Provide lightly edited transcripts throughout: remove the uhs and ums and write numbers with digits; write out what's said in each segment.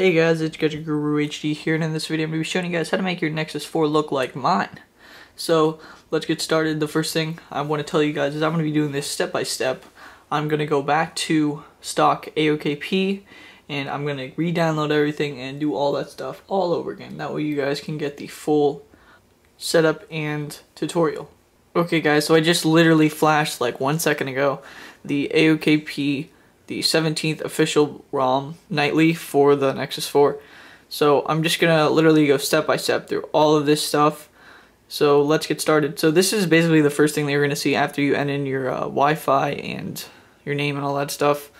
Hey guys, it's Gadget Guru HD here, and in this video I'm going to be showing you guys how to make your Nexus 4 look like mine. So let's get started. The first thing I want to tell you guys is I'm going to be doing this step by step. I'm going to go back to stock AOKP and I'm going to re-download everything and do all that stuff all over again. That way you guys can get the full setup and tutorial. Okay guys, so I just literally flashed like 1 second ago the AOKP, the 17th official ROM nightly for the Nexus 4. So I'm just gonna literally go step by step through all of this stuff. So let's get started. So this is basically the first thing that you're gonna see after you enter in your Wi-Fi and your name and all that stuff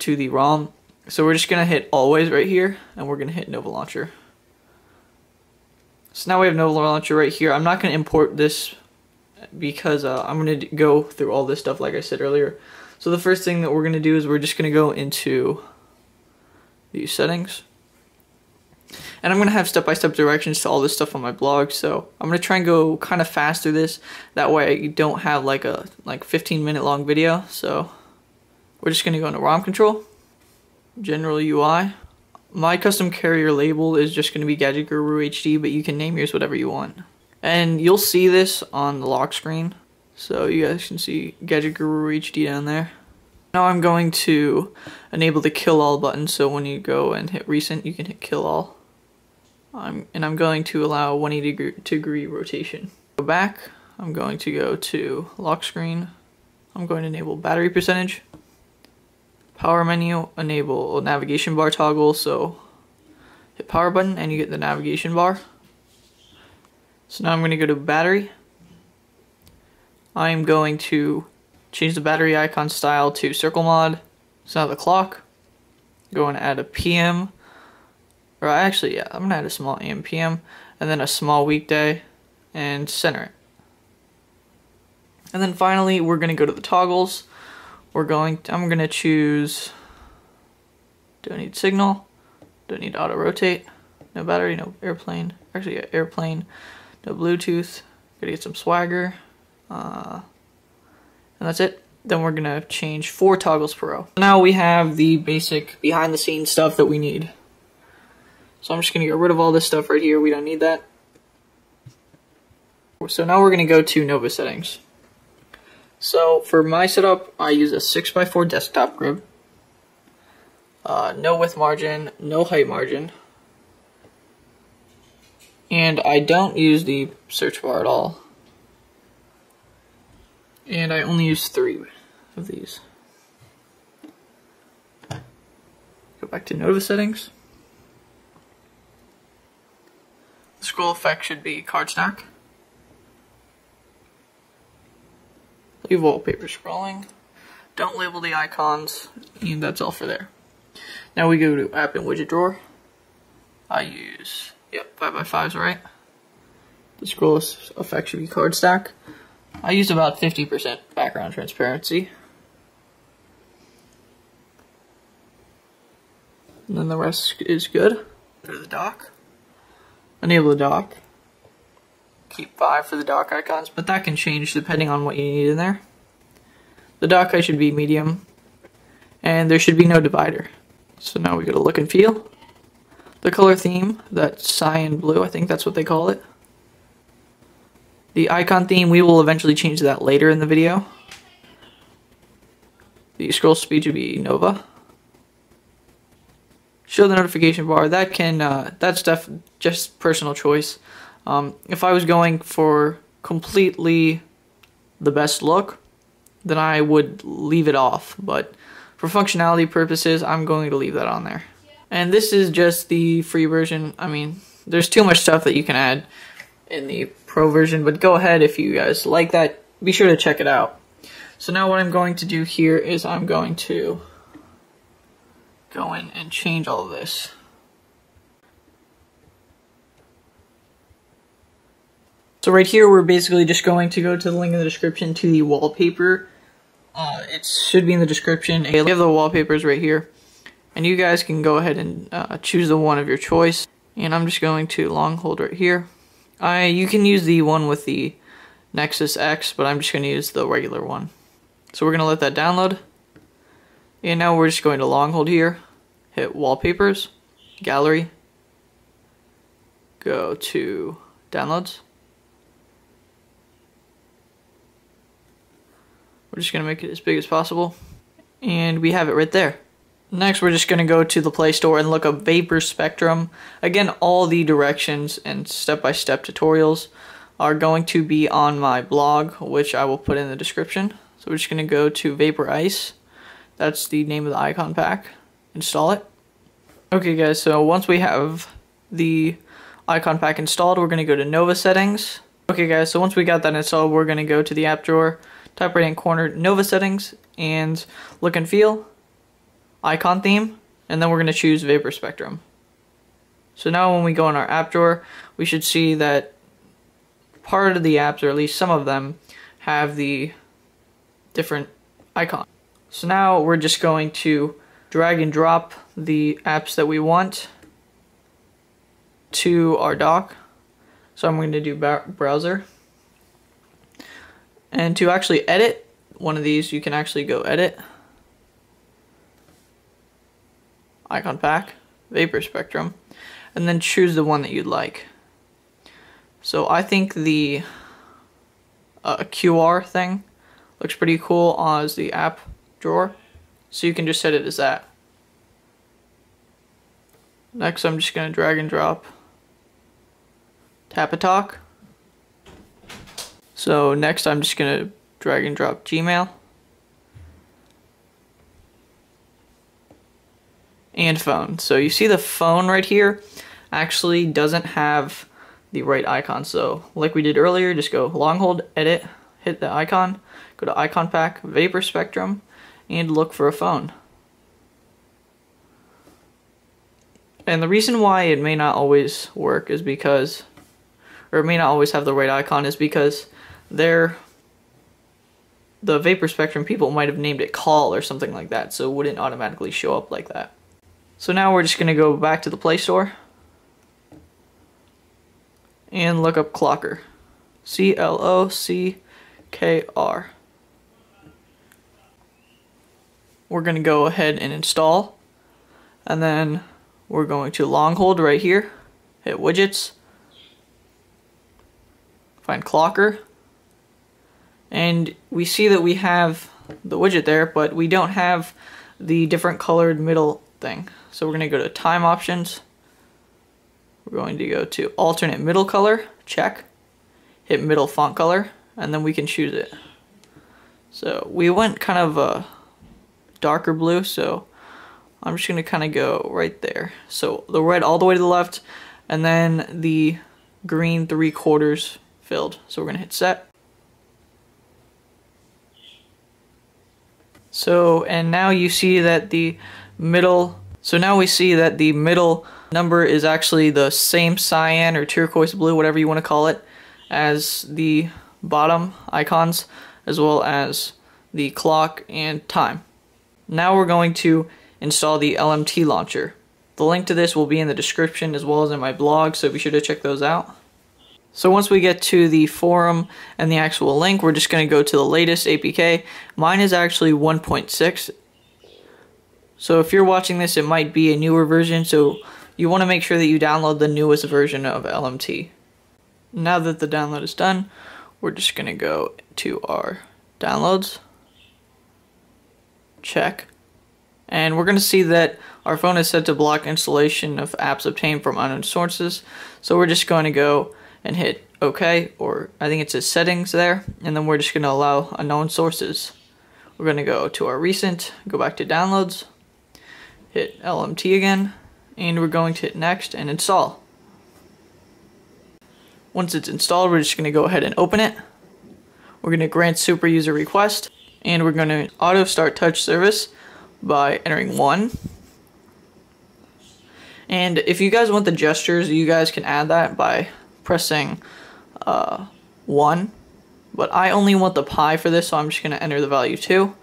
to the ROM. So we're just gonna hit always right here, and we're gonna hit Nova Launcher. So now we have Nova Launcher right here. I'm not gonna import this because I'm gonna go through all this stuff like I said earlier. So the first thing that we're going to do is we're just going to go into the settings. And I'm going to have step-by-step directions to all this stuff on my blog. So I'm going to try and go kind of fast through this. That way I don't have like a 15-minute long video. So we're just going to go into ROM control, general UI. My custom carrier label is just going to be Gadget Guru HD, but you can name yours whatever you want. And you'll see this on the lock screen. So you guys can see Gadget Guru HD down there. Now I'm going to enable the kill all button, so when you go and hit recent you can hit kill all. I'm going to allow 180 degree rotation. Go back, I'm going to go to lock screen. I'm going to enable battery percentage. Power menu, enable navigation bar toggle, so hit power button and you get the navigation bar. So now I'm going to go to battery. I'm going to change the battery icon style to circle mod. So now the clock. Go and add a PM. Or actually, yeah, I'm going to add a small AM PM. And then a small weekday. And center it. And then finally, we're going to go to the toggles. I'm going to choose don't need signal. Don't need auto rotate. No battery, no airplane. Actually, yeah, airplane. No Bluetooth. Gotta get some swagger. And that's it. Then we're gonna change 4 toggles per row. Now we have the basic behind the scenes stuff that we need. So I'm just gonna get rid of all this stuff right here. We don't need that. So now we're gonna go to Nova settings. So for my setup, I use a 6x4 desktop grid. No width margin, no height margin. And I don't use the search bar at all. And I only use 3 of these. Go back to Nova settings. The scroll effect should be card stack. Leave wallpaper scrolling. Don't label the icons, and that's all for there. Now we go to app and widget drawer. I use 5x5s, right? The scroll effect should be card stack. I used about 50% background transparency. And then the rest is good. Go to the dock. Enable the dock. Keep 5 for the dock icons, but that can change depending on what you need in there. The dock height should be medium. And there should be no divider. So now we go to look and feel. The color theme, that cyan blue, I think that's what they call it. The icon theme, we will eventually change that later in the video. The scroll speed should be Nova. Show the notification bar, that can, that's just personal choice. If I was going for completely the best look, then I would leave it off. But for functionality purposes, I'm going to leave that on there. And this is just the free version. I mean, there's too much stuff that you can add in the pro version, but go ahead if you guys like that. Be sure to check it out. So now what I'm going to do here is I'm going to go in and change all of this. So right here we're basically just going to go to the link in the description to the wallpaper. It should be in the description. We have the wallpapers right here. And you guys can go ahead and choose the one of your choice. And I'm just going to long hold right here. You can use the one with the Nexus X, but I'm just going to use the regular one. So we're going to let that download. And now we're just going to long hold here, hit wallpapers, gallery, go to downloads. We're just going to make it as big as possible, and we have it right there. Next, we're just going to go to the Play Store and look up Vapor Spectrum. Again, all the directions and step-by-step tutorials are going to be on my blog, which I will put in the description. So we're just going to go to Vapor Ice. That's the name of the icon pack. Install it. Okay guys, so once we have the icon pack installed, we're going to go to Nova Settings. Okay guys, so once we got that installed, we're going to go to the app drawer, top right hand corner, Nova Settings, and look and feel, icon theme, and then we're going to choose Vapor Spectrum. So now when we go in our app drawer, we should see that part of the apps, or at least some of them, have the different icon. So now we're just going to drag and drop the apps that we want to our dock. So I'm going to do browser. And to actually edit one of these, you can actually go edit, icon pack, Vapor Spectrum, and then choose the one that you'd like. So I think the QR thing looks pretty cool as the app drawer, so you can just set it as that. Next, I'm just going to drag and drop Tap a Talk. So next, I'm just going to drag and drop Gmail and phone. So you see the phone right here actually doesn't have the right icon. So like we did earlier, just go long hold, edit, hit the icon, go to icon pack, Vapor Spectrum, and look for a phone. And the reason why it may not always work is because, or it may not always have the right icon, is because the Vapor Spectrum people might have named it call or something like that, so it wouldn't automatically show up like that. So now we're just going to go back to the Play Store and look up Clocker. C-L-O-C-K-R. We're going to go ahead and install, and then we're going to long hold right here, hit widgets, find Clocker, and we see that we have the widget there, but we don't have the different colored middle thing. So we're going to go to time options, we're going to go to alternate middle color, check, hit middle font color, and then we can choose it. So we went kind of a darker blue, so I'm just going to kind of go right there. So the red all the way to the left, and then the green 3/4 filled. So we're going to hit set. So, and now you see that the middle, so now we see that the middle number is actually the same cyan or turquoise blue, whatever you want to call it, as the bottom icons, as well as the clock and time. Now we're going to install the LMT launcher. The link to this will be in the description as well as in my blog, so be sure to check those out. So once we get to the forum and the actual link, we're just going to go to the latest APK. Mine is actually 1.6. So if you're watching this, it might be a newer version, so you want to make sure that you download the newest version of LMT. Now that the download is done, we're just going to go to our downloads, check, and we're going to see that our phone is set to block installation of apps obtained from unknown sources. So we're just going to go and hit OK, or I think it says settings there, and then we're just going to allow unknown sources. We're going to go to our recent, go back to downloads, hit LMT again, and we're going to hit next and install. Once it's installed, we're just going to go ahead and open it. We're going to grant super user request, and we're going to auto start touch service by entering 1. And if you guys want the gestures, you guys can add that by pressing 1, but I only want the pi for this, so I'm just going to enter the value 2.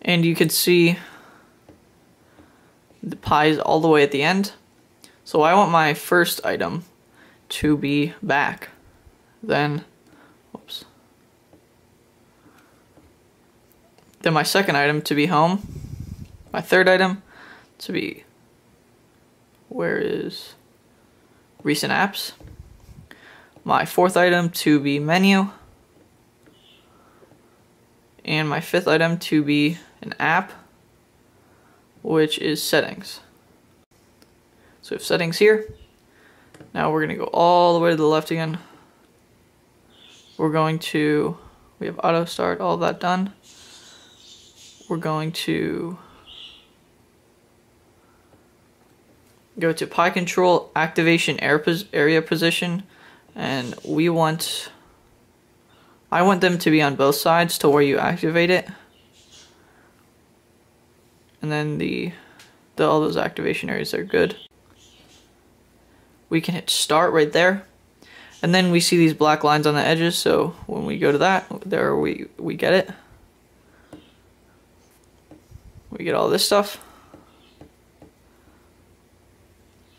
And you can see the pi is all the way at the end. So I want my first item to be back. Then Then my second item to be home. My third item to be, where is recent apps? My fourth item to be menu. And my fifth item to be an app, which is settings. So we have settings here. Now we're going to go all the way to the left again. We're going to, we have auto start, all that done. We're going to go to Pi control activation area position, and I want them to be on both sides to where you activate it. And then all those activation areas are good. We can hit start right there. And then we see these black lines on the edges, so when we go to that, there we get it. We get all this stuff.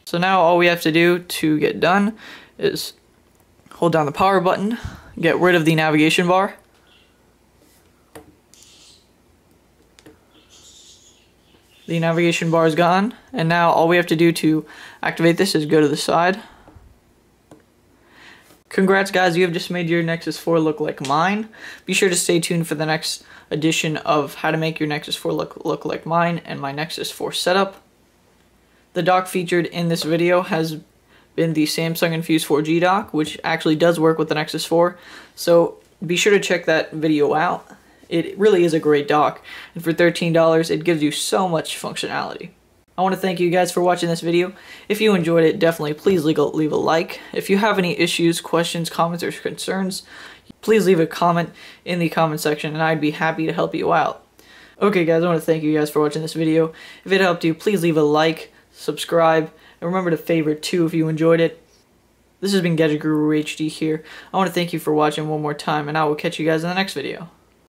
So now all we have to do to get done is hold down the power button, get rid of the navigation bar. The navigation bar is gone, and now all we have to do to activate this is go to the side. Congrats guys, you have just made your Nexus 4 look like mine. Be sure to stay tuned for the next edition of how to make your Nexus 4 look like mine and my Nexus 4 setup. The dock featured in this video has been the Samsung Infuse 4G dock, which actually does work with the Nexus 4, so be sure to check that video out. It really is a great dock, and for $13 it gives you so much functionality. I want to thank you guys for watching this video. If you enjoyed it, definitely please leave a like. If you have any issues, questions, comments, or concerns, please leave a comment in the comment section and I'd be happy to help you out. Okay guys, I want to thank you guys for watching this video. If it helped you, please leave a like, subscribe, and remember to favorite too if you enjoyed it. This has been Gadget Guru HD here. I want to thank you for watching one more time, and I will catch you guys in the next video.